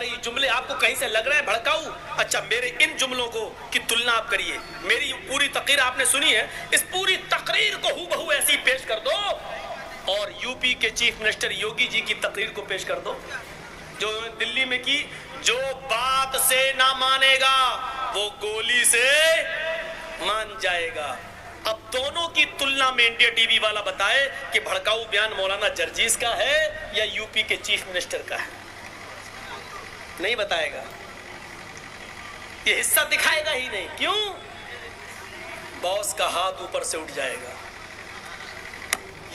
हमारे ये जुमले आपको कहीं से लग रहे हैं भड़काऊ? अच्छा, मेरे इन जुमलों को की तुलना आप करिए, मेरी पूरी तकरीर आपने सुनी है, इस पूरी तकरीर को हूबहू ऐसी पेश कर दो और यूपी के चीफ मिनिस्टर योगी जी की तकरीर को पेश कर दो जो दिल्ली में की। जो बात से ना मानेगा वो गोली से मान जाएगा। अब दोनों की तुलना में इंडिया टीवी वाला बताए कि भड़काऊ बयान मौलाना जर्जीस का है या यूपी के चीफ मिनिस्टर का है। नहीं बताएगा, ये हिस्सा दिखाएगा ही नहीं। क्यों? बॉस का हाथ ऊपर से उठ जाएगा।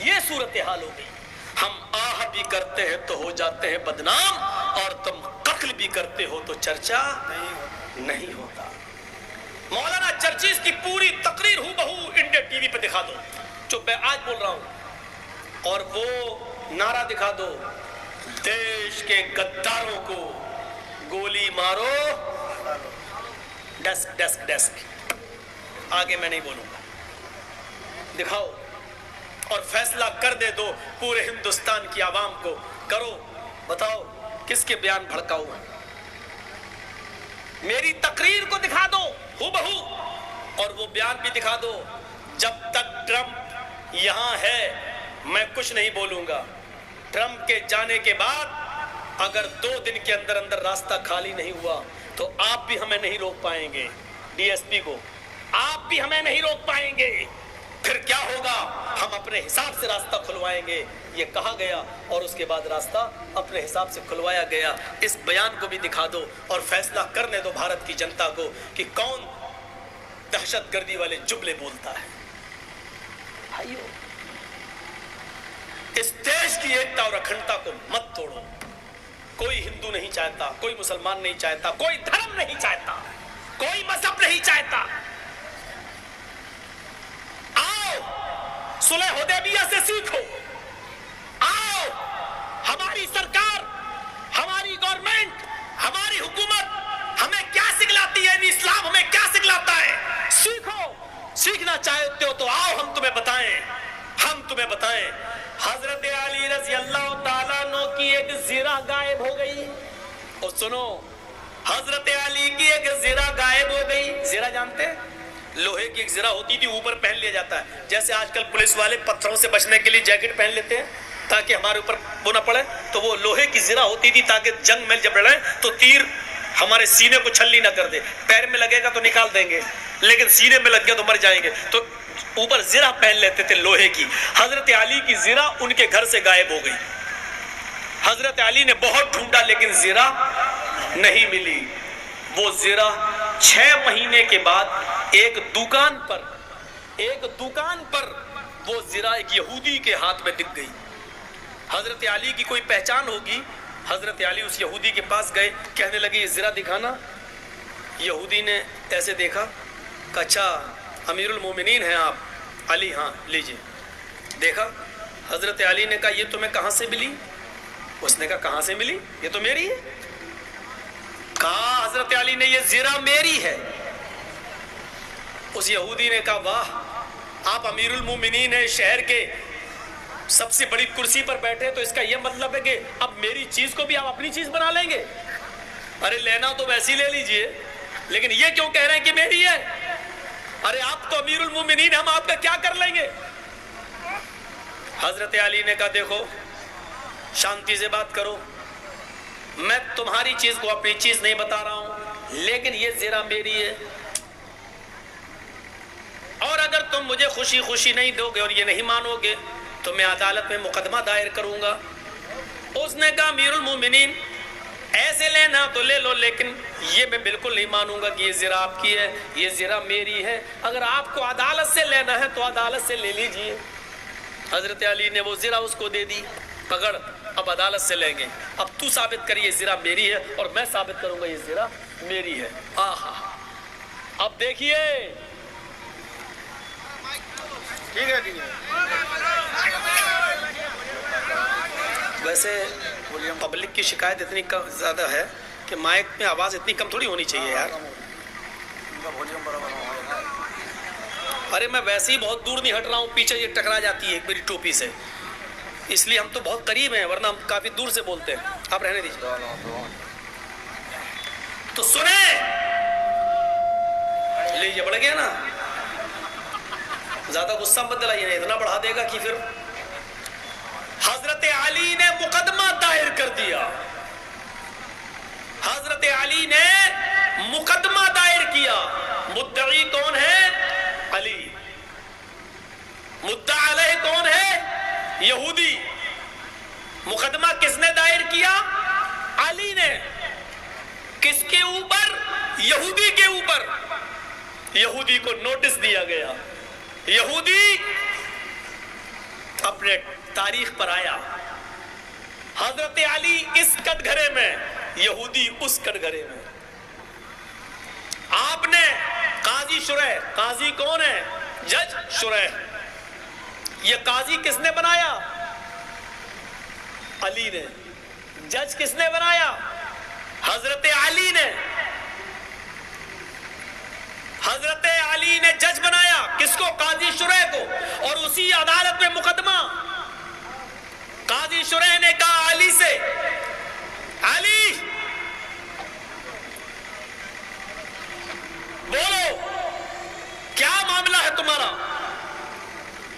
ये सूरत हाल हो गई। हम आह भी करते हैं तो हो जाते हैं बदनाम और तुम कत्ल भी करते हो तो चर्चा नहीं होता। मौलाना जर्जीस की पूरी तकरीर हूबहू इंडिया टीवी पे दिखा दो जो मैं आज बोल रहा हूं, और वो नारा दिखा दो, देश के गद्दारों को गोली मारो, डेस्क डेस्क डेस्क। आगे मैं नहीं बोलूंगा, दिखाओ और फैसला कर दे दो पूरे हिंदुस्तान की आवाम को। करो, बताओ किसके बयान भड़काऊ हैं। मेरी तकरीर को दिखा दो हूबहू और वो बयान भी दिखा दो। जब तक ट्रंप यहां है मैं कुछ नहीं बोलूंगा। ट्रंप के जाने के बाद अगर 2 दिन के अंदर अंदर रास्ता खाली नहीं हुआ तो आप भी हमें नहीं रोक पाएंगे। डीएसपी को आप भी हमें नहीं रोक पाएंगे। फिर क्या होगा? हम अपने हिसाब से रास्ता खुलवाएंगे, ये कहा गया और उसके बाद रास्ता अपने हिसाब से खुलवाया गया। इस बयान को भी दिखा दो और फैसला करने दो भारत की जनता को कि कौन दहशतगर्दी वाले जुमले बोलता है। भाइयों, इस देश की एकता और अखंडता को मत तोड़ो। कोई हिंदू नहीं चाहता, कोई मुसलमान नहीं चाहता, कोई धर्म नहीं चाहता, कोई मजहब नहीं चाहता। सुलह हुदैबिया से सीखो। आओ, हमारी सरकार, हमारी गवर्नमेंट, हमारी हुकूमत हमें क्या सिखलाती है, इस्लाम हमें क्या सिखलाता है, सीखो। सीखना चाहते हो तो आओ, हम तुम्हें बताएं, हम तुम्हें बताएं। हजरत अली रज़ी अल्लाह ताला अन्हु की एक ज़िरा गायब हो गई। और सुनो, हजरत अली की एक ज़िरा गायब हो गई। ज़िरा जानते हैं? लोहे की एक ज़िरा होती थी, ऊपर पहन लिया जाता है। जैसे आजकल पुलिस वाले पत्थरों से बचने के लिए जैकेट पहन लेते हैं ताकि हमारे ऊपर वो ना पड़े, तो वो लोहे की ज़िरा होती थी ताकि जंग में जब लड़े तो तीर हमारे सीने को छल्ली ना कर दे। पैर में लगेगा तो निकाल देंगे, लेकिन सीने में लग गया तो मर जाएंगे, तो ऊपर ज़िरा पहन लेते थे लोहे की। हजरत अली की ज़िरा उनके घर से गायब हो गई। हजरत अली ने बहुत ढूंढा लेकिन ज़िरा नहीं मिली। वो ज़िरा 6 महीने के बाद एक दुकान पर वो ज़िरा एक यहूदी के हाथ में दिख गई। हजरत अली की कोई पहचान होगी। हजरत अली उस यहूदी के पास गए, कहने लगे ये ज़िरा दिखाना। यहूदी ने ऐसे देखा, कहा अच्छा अमीरुल मोमिनीन हैं आप? अली हाँ लीजिए। देखा, हजरत अली ने कहा ये तुम्हें कहाँ से मिली? उसने कहा कहाँ से मिली, ये तो मेरी है। कहा हजरत अली ने ये ज़िरा मेरी है। उस यहूदी ने कहा वाह, आप अमीरुल मोमिनीन हैं, शहर के सबसे बड़ी कुर्सी पर बैठे, तो इसका यह मतलब है कि अब मेरी चीज को भी आप अपनी चीज बना लेंगे। अरे लेना तो वैसे ही ले लीजिए, लेकिन ये क्यों कह रहे हैं कि मेरी है? अरे आप तो अमीरुल मोमिनीन, हम आपका क्या कर लेंगे? हजरत अली ने कहा देखो शांति से बात करो, मैं तुम्हारी चीज को अपनी चीज नहीं बता रहा हूं, लेकिन ये ज़िरा मेरी है और अगर तुम मुझे खुशी खुशी नहीं दोगे और ये नहीं मानोगे तो मैं अदालत में मुकदमा दायर करूंगा। उसने कहा अमीरुल मोमिनीन ऐसे लेना तो ले लो, लेकिन ये मैं बिल्कुल नहीं मानूंगा कि ये ज़िरा आपकी है, ये ज़िरा मेरी है। अगर आपको अदालत से लेना है तो अदालत से ले लीजिए। हजरत अली ने वो ज़िरा उसको दे दी, पकड़ अब अदालत से लेंगे, अब तू साबित कर ये ज़िरा मेरी है और मैं साबित करूंगा ये ज़िरा मेरी है। आहा, अब देखिए, ठीक है ठीक है। वैसे पब्लिक की शिकायत इतनी कम ज़्यादा है कि माइक में आवाज़ इतनी कम थोड़ी होनी चाहिए यार। अरे मैं वैसे ही बहुत दूर नहीं हट रहा हूँ, पीछे ये टकरा जाती है मेरी टोपी से, इसलिए हम तो बहुत करीब हैं, वरना हम काफ़ी दूर से बोलते हैं। आप रहने दीजिए। तो सुने, ये बढ़ गया ना, ज्यादा गुस्सा मत दिलाइए, इतना बढ़ा देगा कि फिर। हजरत अली ने मुकदमा दायर कर दिया, हजरत अली ने मुकदमा दायर किया। मुद्दई कौन है? अली। मुद्दा अलैह कौन है? यहूदी। मुकदमा किसने दायर किया? अली ने। किसके ऊपर? यहूदी के ऊपर। यहूदी को नोटिस दिया गया, यहूदी अपने तारीख पर आया। हजरत अली इस कटघरे में, यहूदी उस कटघरे में। आपने काजी शुरैह, काजी कौन है? जज शुरैह। ये काजी किसने बनाया? अली ने। जज किसने बनाया? हजरत अली ने। हजरत अली ने जज बनाया किसको? काजी शुरैह को। और उसी अदालत में मुकदमा, काजी शुरैह ने कहा अली से, अली बोलो क्या मामला है तुम्हारा?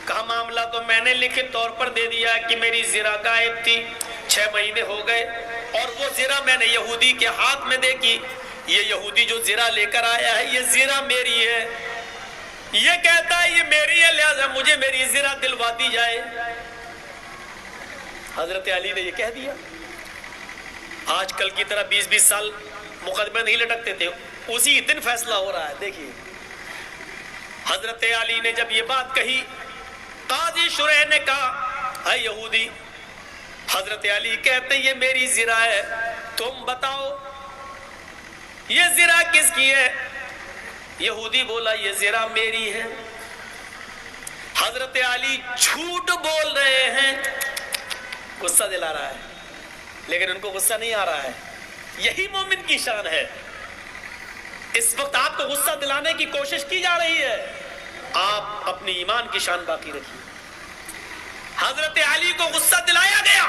कहा मामला तो मैंने लिखित तौर पर दे दिया कि मेरी जिरा गायब थी, 6 महीने हो गए, और वो जिरा मैंने यहूदी के हाथ में देखी। ये यहूदी जो जिरा लेकर आया है, ये जिरा मेरी है, ये कहता है ये मेरी है, लिहाजा मुझे मेरी जिरा दिलवा दी जाए। हजरत अली ने ये कह दिया। आजकल की तरह 20-20 साल मुकदमे नहीं लटकते थे, उसी दिन फैसला हो रहा है। देखिए, हजरत अली ने जब ये बात कही, काजी शुरैह ने कहा, है यहूदी, हजरत अली कहते ये मेरी जिरा है, तुम बताओ ये जिरा किसकी है? यहूदी बोला ये जिरा मेरी है। हजरत अली झूठ बोल रहे हैं, गुस्सा दिला रहा है, लेकिन उनको गुस्सा नहीं आ रहा है। यही मोमिन की शान है। इस वक्त आपको गुस्सा दिलाने की कोशिश की जा रही है, आप अपनी ईमान की शान बाकी रखिए। हजरत अली को गुस्सा दिलाया गया।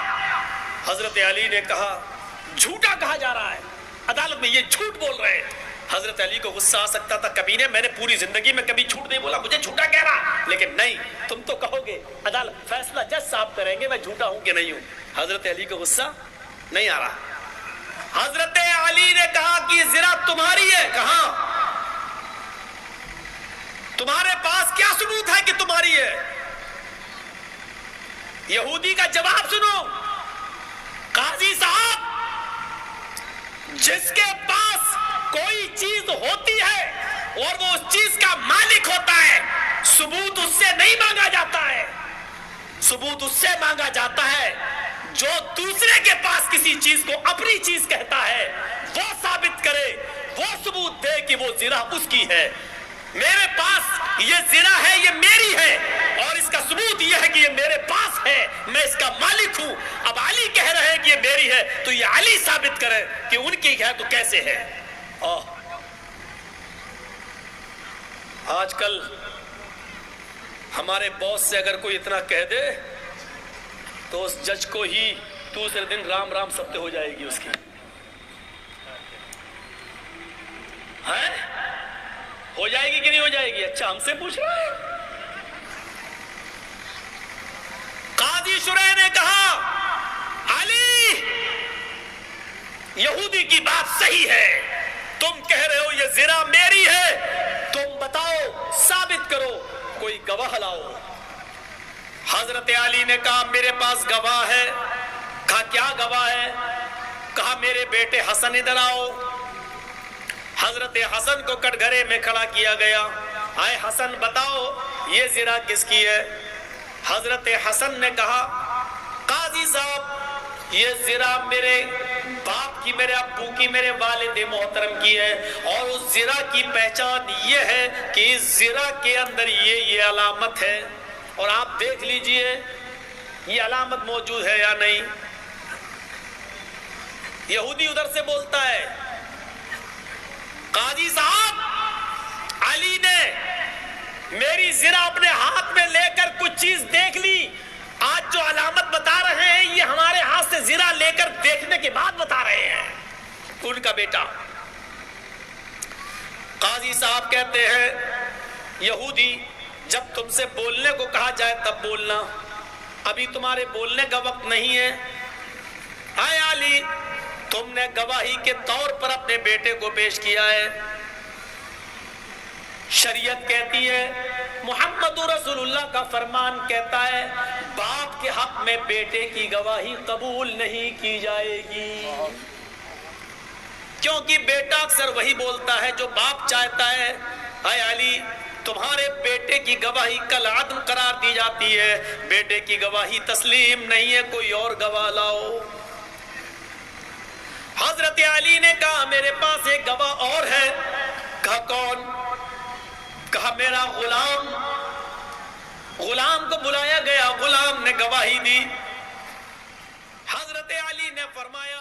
हजरत अली ने कहा झूठा कहा जा रहा है, अदालत में ये झूठ बोल रहे हैं। हजरत अली को गुस्सा आ सकता था, कभी ने, मैंने पूरी जिंदगी में कभी झूठ नहीं बोला, मुझे झूठा कह रहा, लेकिन नहीं, तुम तो कहोगे, अदालत फैसला जज साहब करेंगे मैं झूठा हूं कि नहीं हूं। हजरत अली को गुस्सा नहीं आ रहा। हजरत अली ने कहा कि जिरा तुम्हारी है। कहा तुम्हारे पास क्या सबूत है कि तुम्हारी है? यहूदी का जवाब सुनो, काजी साहब, जिसके पास कोई चीज होती है और वो उस चीज का मालिक होता है, सबूत उससे नहीं मांगा जाता है, सबूत उससे मांगा जाता है जो दूसरे के पास किसी चीज को अपनी चीज कहता है, वो साबित करे, वो सबूत दे कि वो जिरा उसकी है। मेरे पास ये जिरा है, ये मेरी है, और इसका सबूत ये है कि ये मेरे पास है, मैं इसका मालिक हूं। अब अली कह रहे हैं कि ये मेरी है, तो ये अली साबित करे कि उनकी है, तो कैसे है? आजकल हमारे बॉस से अगर कोई इतना कह दे तो उस जज को ही दूसरे दिन राम राम सत्य हो जाएगी उसकी, है? हो जाएगी कि नहीं हो जाएगी? अच्छा, हमसे पूछ रहा है। काजी शुरैह ने कहा अली, यहूदी की बात सही है, तुम कह रहे हो ये जिरा मेरी है, तुम बताओ, साबित करो, कोई गवाह लाओ। हजरत अली ने कहा मेरे पास गवाह है। कहा क्या गवाह है? कहा मेरे बेटे हसन इधर आओ। हजरत हसन को कटघरे में खड़ा किया गया। आए हसन, बताओ ये जिरा किसकी है? हजरत हसन ने कहा काजी साहब, ये जिरा मेरे बाप की, मेरे अब्बू की, मेरे वालिद मोहतरम की है, और उस जिरा की पहचान ये है कि इस जिरा के अंदर ये अलामत है, और आप देख लीजिए ये अलामत मौजूद है या नहीं। यहूदी उधर से बोलता है काजी साहब, अली ने मेरी जिरा अपने हाथ में लेकर कुछ चीज देख ली, आज जो अलामत बता रहे हैं ये हमारे हाथ से जिरा लेकर देखने के बाद बता रहे हैं। उनका बेटा قاضی صاحب کہتے ہیں یہودی جب تم سے بولنے کو کہا جائے تب بولنا، ابھی تمہارے بولنے کا وقت نہیں ہے۔ اے علی تم نے گواہی کے طور پر اپنے بیٹے کو پیش کیا ہے، شریعت کہتی ہے، محمد رسول اللہ کا فرمان کہتا ہے باپ کے حق میں بیٹے کی گواہی قبول نہیں کی جائے گی، کیونکہ بیٹا اکثر وہی بولتا ہے جو باپ چاہتا ہے۔ اے علی تمہارے بیٹے کی گواہی کل عدم قرار دی جاتی ہے، بیٹے کی گواہی تسلیم نہیں ہے، کوئی اور گواہ لاؤ۔ حضرت علی نے کہا میرے پاس ایک گواہ اور ہے۔ کہا کون؟ کہا میرا غلام۔ غلام کو بلایا گیا، غلام نے گواہی دی۔ حضرت علی نے فرمایا